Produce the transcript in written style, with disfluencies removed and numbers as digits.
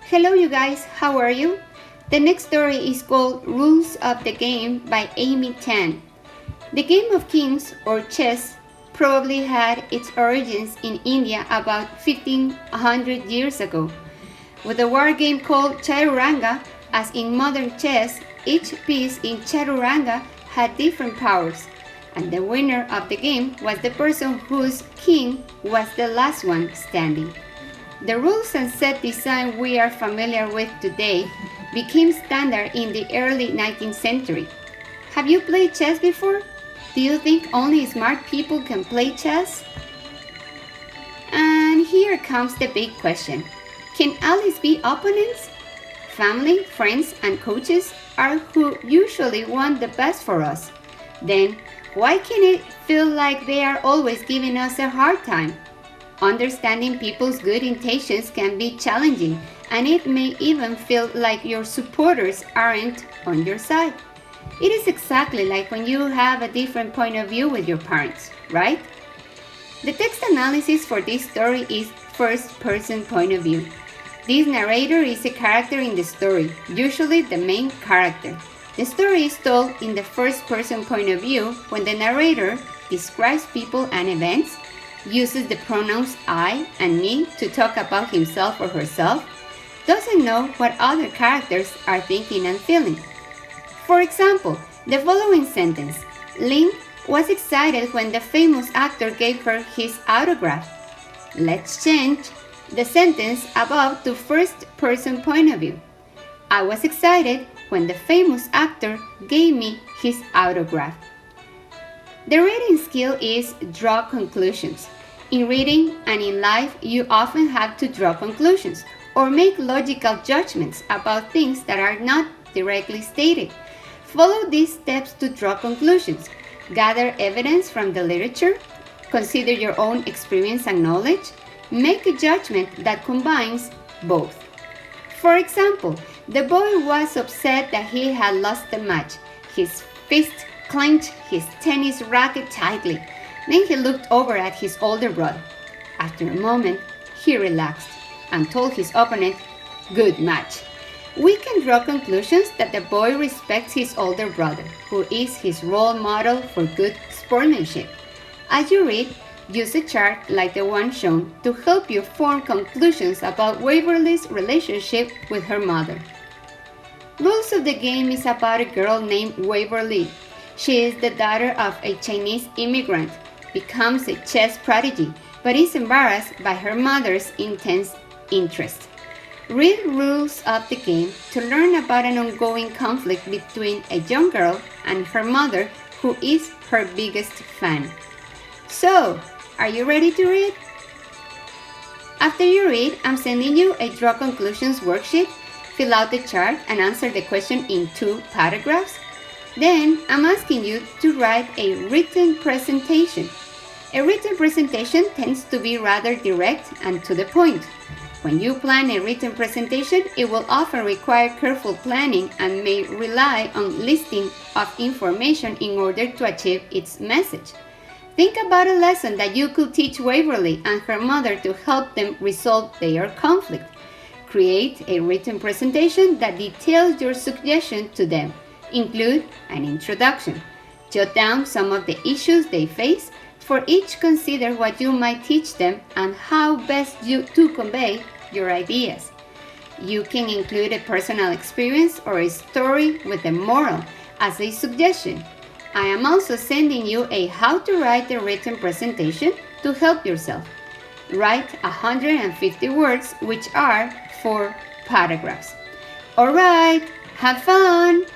Hello you guys, how are you? The next story is called Rules of the Game by Amy Tan. The game of kings or chess probably had its origins in India about 1500 years ago. With a war game called Chaturanga, as in modern chess, each piece in Chaturanga had different powers, and the winner of the game was the person whose king was the last one standing. The rules and set design we are familiar with today became standard in the early 19th century. Have you played chess before? Do you think only smart people can play chess? And here comes the big question. Can allies be opponents? Family, friends, and coaches are who usually want the best for us. Then, why can it feel like they are always giving us a hard time? Understanding people's good intentions can be challenging, and it may even feel like your supporters aren't on your side. It is exactly like when you have a different point of view with your parents, right? The text analysis for this story is first-person point of view. This narrator is a character in the story, usually the main character. The story is told in the first-person point of view when the narrator describes people and events, uses the pronouns I and me to talk about himself or herself, doesn't know what other characters are thinking and feeling. For example, the following sentence, Lynn was excited when the famous actor gave her his autograph. Let's change the sentence above to first-person point of view. I was excited when the famous actor gave me his autograph. The reading skill is draw conclusions. In reading and in life, you often have to draw conclusions or make logical judgments about things that are not directly stated. Follow these steps to draw conclusions. Gather evidence from the literature. Consider your own experience and knowledge. Make a judgment that combines both. For example, the boy was upset that he had lost the match. His fist clenched his tennis racket tightly. Then he looked over at his older brother. After a moment, he relaxed and told his opponent, "Good match." We can draw conclusions that the boy respects his older brother, who is his role model for good sportsmanship. As you read, use a chart like the one shown to help you form conclusions about Waverly's relationship with her mother. Rules of the game is about a girl named Waverly. She is the daughter of a Chinese immigrant, becomes a chess prodigy, but is embarrassed by her mother's intense interest. Read rules of the game to learn about an ongoing conflict between a young girl and her mother, who is her biggest fan. So, are you ready to read? After you read, I'm sending you a Draw Conclusions worksheet. Fill out the chart and answer the question in 2 paragraphs. Then, I'm asking you to write a written presentation. A written presentation tends to be rather direct and to the point. When you plan a written presentation, it will often require careful planning and may rely on listing of information in order to achieve its message. Think about a lesson that you could teach Waverly and her mother to help them resolve their conflict. Create a written presentation that details your suggestion to them. Include an introduction. Jot down some of the issues they face. For each, consider what you might teach them and how best to convey your ideas. You can include a personal experience or a story with a moral as a suggestion. I am also sending you a how to write a written presentation to help yourself. Write 150 words, which are 4 paragraphs. All right, have fun!